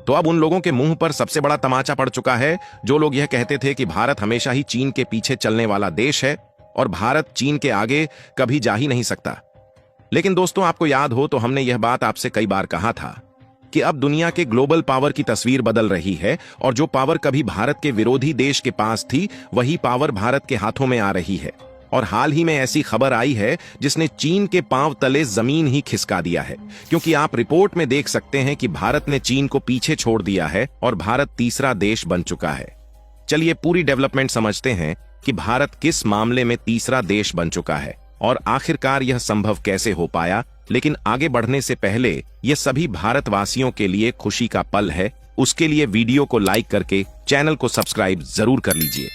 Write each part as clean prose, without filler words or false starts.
तो अब उन लोगों के मुंह पर सबसे बड़ा तमाचा पड़ चुका है जो लोग यह कहते थे कि भारत हमेशा ही चीन के पीछे चलने वाला देश है और भारत चीन के आगे कभी जा ही नहीं सकता। लेकिन दोस्तों, आपको याद हो तो हमने यह बात आपसे कई बार कहा था कि अब दुनिया के ग्लोबल पावर की तस्वीर बदल रही है और जो पावर कभी भारत के विरोधी देश के पास थी वही पावर भारत के हाथों में आ रही है। और हाल ही में ऐसी खबर आई है जिसने चीन के पांव तले जमीन ही खिसका दिया है, क्योंकि आप रिपोर्ट में देख सकते हैं कि भारत ने चीन को पीछे छोड़ दिया है और भारत तीसरा देश बन चुका है। चलिए पूरी डेवलपमेंट समझते हैं कि भारत किस मामले में तीसरा देश बन चुका है और आखिरकार यह संभव कैसे हो पाया। लेकिन आगे बढ़ने से पहले यह सभी भारतवासियों के लिए खुशी का पल है, उसके लिए वीडियो को लाइक करके चैनल को सब्सक्राइब जरूर कर लीजिए।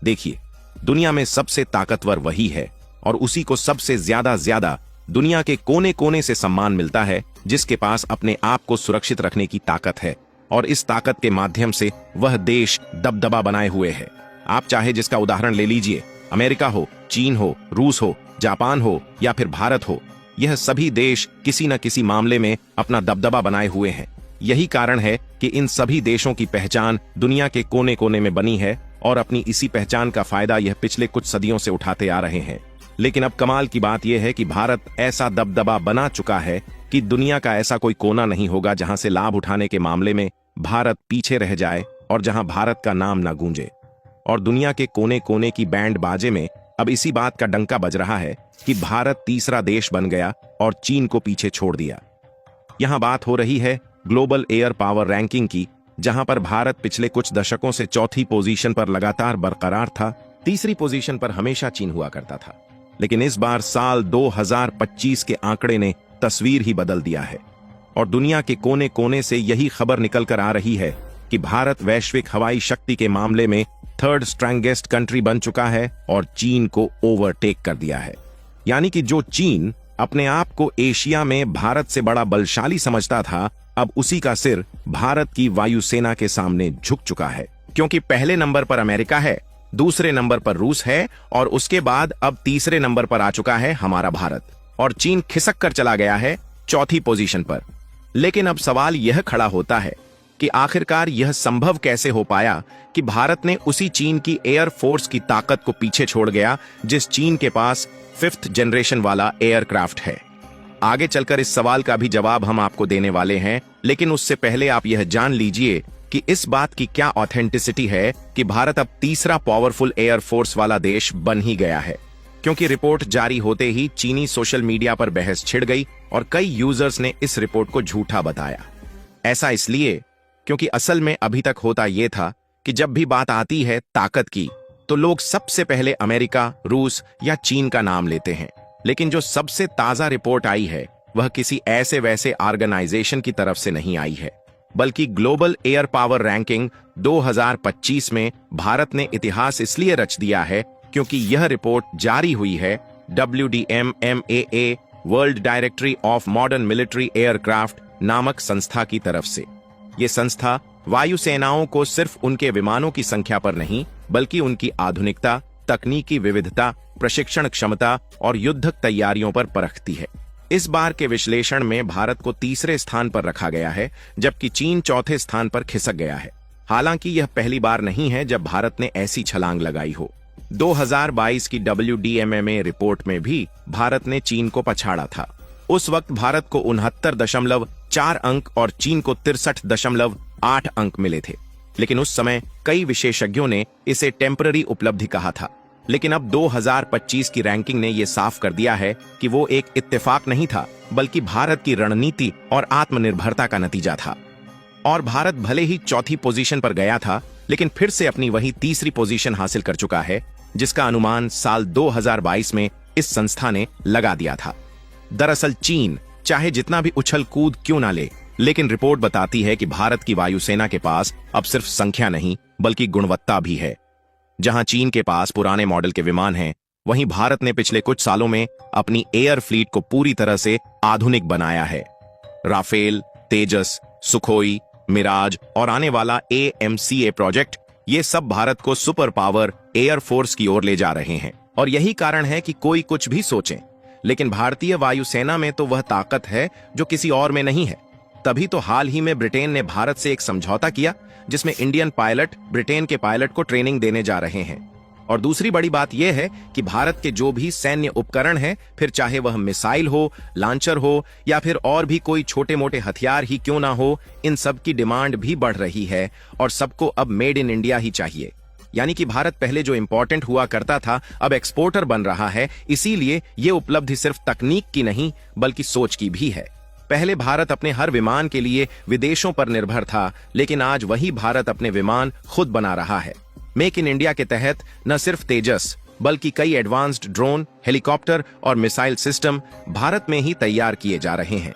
देखिए, दुनिया में सबसे ताकतवर वही है और उसी को सबसे ज्यादा दुनिया के कोने कोने से सम्मान मिलता है जिसके पास अपने आप को सुरक्षित रखने की ताकत है और इस ताकत के माध्यम से वह देश दबदबा बनाए हुए है। आप चाहे जिसका उदाहरण ले लीजिए, अमेरिका हो, चीन हो, रूस हो, जापान हो या फिर भारत हो, यह सभी देश किसी न किसी मामले में अपना दबदबा बनाए हुए हैं। यही कारण है कि इन सभी देशों की पहचान दुनिया के कोने कोने में बनी है और अपनी इसी पहचान का फायदा यह पिछले कुछ सदियों से उठाते आ रहे हैं। लेकिन अब कमाल की बात यह है कि भारत ऐसा दबदबा बना चुका है कि दुनिया का ऐसा कोई कोना नहीं होगा जहां से लाभ उठाने के मामले में भारत पीछे रह जाए और जहां भारत का नाम न गूंजे। और दुनिया के कोने कोने की बैंड बाजे में अब इसी बात का डंका बज रहा है कि भारत तीसरा देश बन गया और चीन को पीछे छोड़ दिया। यहां बात हो रही है ग्लोबल एयर पावर रैंकिंग की, जहां पर भारत पिछले कुछ दशकों से चौथी पोजीशन पर लगातार बरकरार था। तीसरी पोजीशन पर हमेशा चीन हुआ करता था, लेकिन इस बार साल 2025 के आंकड़े ने तस्वीर ही बदल दिया है और दुनिया के कोने कोने से यही खबर निकल कर आ रही है कि भारत वैश्विक हवाई शक्ति के मामले में थर्ड स्ट्रांगेस्ट कंट्री बन चुका है और चीन को ओवरटेक कर दिया है। यानी कि जो चीन अपने आप को एशिया में भारत से बड़ा बलशाली समझता था, अब उसी का सिर भारत की वायुसेना के सामने झुक चुका है। क्योंकि पहले नंबर पर अमेरिका है, दूसरे नंबर पर रूस है और उसके बाद अब तीसरे नंबर पर आ चुका है हमारा भारत और चीन खिसक कर चला गया है चौथी पोजीशन पर। लेकिन अब सवाल यह खड़ा होता है कि आखिरकार यह संभव कैसे हो पाया कि भारत ने उसी चीन की एयर फोर्स की ताकत को पीछे छोड़ गया जिस चीन के पास 5th जनरेशन वाला एयरक्राफ्ट है। आगे चलकर इस सवाल का भी जवाब हम आपको देने वाले हैं, लेकिन उससे पहले आप यह जान लीजिए कि इस बात की क्या ऑथेंटिसिटी है कि भारत अब तीसरा पावरफुल एयर फोर्स वाला देश बन ही गया है। क्योंकि रिपोर्ट जारी होते ही चीनी सोशल मीडिया पर बहस छिड़ गई और कई यूजर्स ने इस रिपोर्ट को झूठा बताया। ऐसा इसलिए क्योंकि असल में अभी तक होता यह था कि जब भी बात आती है ताकत की तो लोग सबसे पहले अमेरिका, रूस या चीन का नाम लेते हैं। लेकिन जो सबसे ताजा रिपोर्ट आई है वह किसी ऐसे वैसे ऑर्गेनाइजेशन की तरफ से नहीं आई है, बल्कि ग्लोबल एयर पावर रैंकिंग 2025 में भारत ने इतिहास इसलिए रच दिया है क्योंकि यह रिपोर्ट जारी हुई है WDMMAA world directory of modern military aircraft नामक संस्था की तरफ से। ये संस्था वायुसेनाओं को सिर्फ उनके विमानों की संख्या पर नहीं, बल्कि उनकी आधुनिकता, तकनीकी विविधता, प्रशिक्षण क्षमता और युद्धक तैयारियों पर परखती है। इस बार के विश्लेषण में भारत को तीसरे स्थान पर रखा गया है, जबकि चीन चौथे स्थान पर खिसक गया है। हालांकि यह पहली बार नहीं है जब भारत ने ऐसी छलांग लगाई हो। 2022 की WDMMA रिपोर्ट में भी भारत ने चीन को पछाड़ा था। उस वक्त भारत को 69.4 अंक और चीन को 63.8 अंक मिले थे। लेकिन उस समय कई विशेषज्ञों ने इसे टेम्पररी उपलब्धि कहा था। लेकिन अब 2025 की रैंकिंग ने यह साफ कर दिया है कि वो एक इत्तेफाक नहीं था, बल्कि भारत की रणनीति और आत्मनिर्भरता का नतीजा था। और भारत भले ही चौथी पोजीशन पर गया था, लेकिन फिर से अपनी वही तीसरी पोजीशन हासिल कर चुका है, जिसका अनुमान साल 2022 में इस संस्था ने लगा दिया था। दरअसल चीन चाहे जितना भी उछल कूद क्यों ना ले, लेकिन रिपोर्ट बताती है कि भारत की वायुसेना के पास अब सिर्फ संख्या नहीं बल्कि गुणवत्ता भी है। जहां चीन के पास पुराने मॉडल के विमान हैं, वहीं भारत ने पिछले कुछ सालों में अपनी एयर फ्लीट को पूरी तरह से आधुनिक बनाया है। राफेल, तेजस, सुखोई, मिराज और आने वाला AMCA प्रोजेक्ट, ये सब भारत को सुपर पावर एयर फोर्स की ओर ले जा रहे हैं। और यही कारण है कि कोई कुछ भी सोचे, लेकिन भारतीय वायुसेना में तो वह ताकत है जो किसी और में नहीं है। तभी तो हाल ही में ब्रिटेन ने भारत से एक समझौता किया जिसमें इंडियन पायलट ब्रिटेन के पायलट को ट्रेनिंग देने जा रहे हैं। और दूसरी बड़ी बात यह है कि भारत के जो भी सैन्य उपकरण हैं, फिर चाहे वह मिसाइल हो, लॉन्चर हो या फिर और भी कोई छोटे मोटे हथियार ही क्यों ना हो, इन सब की डिमांड भी बढ़ रही है और सबको अब मेड इन इंडिया ही चाहिए। यानी कि भारत पहले जो इंपॉर्टेंट हुआ करता था अब एक्सपोर्टर बन रहा है। इसीलिए ये उपलब्धि सिर्फ तकनीक की नहीं बल्कि सोच की भी है। पहले भारत अपने हर विमान के लिए विदेशों पर निर्भर था, लेकिन आज वही भारत अपने विमान खुद बना रहा है। मेक इन इंडिया के तहत न सिर्फ तेजस बल्कि कई एडवांस्ड ड्रोन, हेलीकॉप्टर और मिसाइल सिस्टम भारत में ही तैयार किए जा रहे हैं।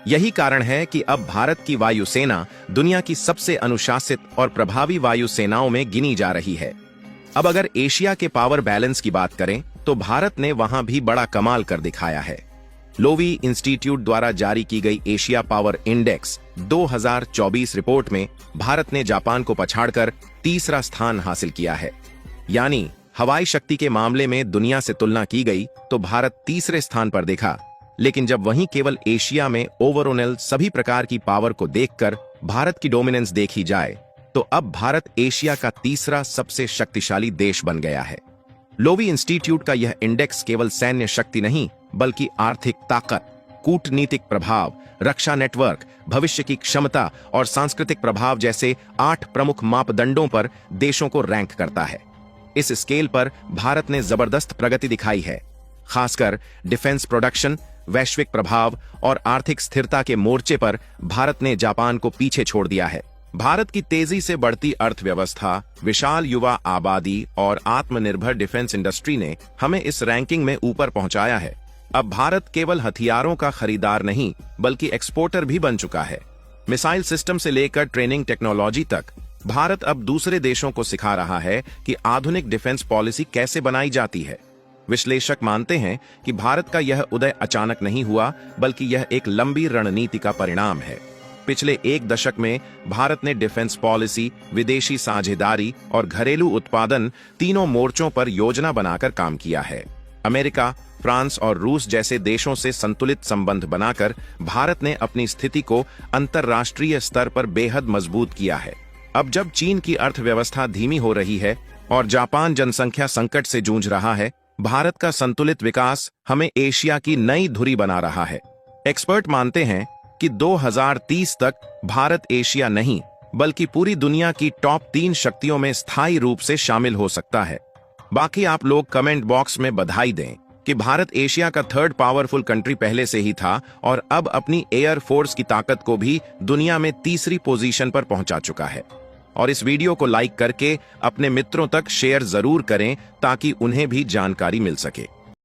यही कारण है कि अब भारत की वायुसेना दुनिया की सबसे अनुशासित और प्रभावी वायुसेनाओं में गिनी जा रही है। अब अगर एशिया के पावर बैलेंस की बात करें तो भारत ने वहां भी बड़ा कमाल कर दिखाया है। लोवी इंस्टीट्यूट द्वारा जारी की गई एशिया पावर इंडेक्स 2024 रिपोर्ट में भारत ने जापान को पछाड़कर तीसरा स्थान हासिल किया है। यानी हवाई शक्ति के मामले में दुनिया से तुलना की गई तो भारत तीसरे स्थान पर देखा, लेकिन जब वहीं केवल एशिया में ओवरऑल सभी प्रकार की पावर को देखकर भारत की डोमिनेंस देखी जाए तो अब भारत एशिया का तीसरा सबसे शक्तिशाली देश बन गया है। लोवी इंस्टीट्यूट का यह इंडेक्स केवल सैन्य शक्ति नहीं बल्कि आर्थिक ताकत, कूटनीतिक प्रभाव, रक्षा नेटवर्क, भविष्य की क्षमता और सांस्कृतिक प्रभाव जैसे 8 प्रमुख मापदंडों पर देशों को रैंक करता है। इस स्केल पर भारत ने जबरदस्त प्रगति दिखाई है। खासकर डिफेंस प्रोडक्शन, वैश्विक प्रभाव और आर्थिक स्थिरता के मोर्चे पर भारत ने जापान को पीछे छोड़ दिया है। भारत की तेजी से बढ़ती अर्थव्यवस्था, विशाल युवा आबादी और आत्मनिर्भर डिफेंस इंडस्ट्री ने हमें इस रैंकिंग में ऊपर पहुंचाया है। अब भारत केवल हथियारों का खरीदार नहीं बल्कि एक्सपोर्टर भी बन चुका है। मिसाइल सिस्टम से लेकर ट्रेनिंग टेक्नोलॉजी तक भारत अब दूसरे देशों को सिखा रहा है कि आधुनिक डिफेंस पॉलिसी कैसे बनाई जाती है। विश्लेषक मानते हैं कि भारत का यह उदय अचानक नहीं हुआ बल्कि यह एक लंबी रणनीति का परिणाम है। पिछले 1 दशक में भारत ने डिफेंस पॉलिसी, विदेशी साझेदारी और घरेलू उत्पादन तीनों मोर्चों पर योजना बनाकर काम किया है। अमेरिका, फ्रांस और रूस जैसे देशों से संतुलित संबंध बनाकर भारत ने अपनी स्थिति को अंतर्राष्ट्रीय स्तर पर बेहद मजबूत किया है। अब जब चीन की अर्थव्यवस्था धीमी हो रही है और जापान जनसंख्या संकट से जूझ रहा है, भारत का संतुलित विकास हमें एशिया की नई धुरी बना रहा है। एक्सपर्ट मानते हैं कि 2030 तक भारत एशिया नहीं बल्कि पूरी दुनिया की टॉप 3 शक्तियों में स्थायी रूप से शामिल हो सकता है। बाकी आप लोग कमेंट बॉक्स में बधाई दें कि भारत एशिया का 3rd पावरफुल कंट्री पहले से ही था और अब अपनी एयर फोर्स की ताकत को भी दुनिया में 3री पोजीशन पर पहुंचा चुका है। और इस वीडियो को लाइक करके अपने मित्रों तक शेयर जरूर करें ताकि उन्हें भी जानकारी मिल सके।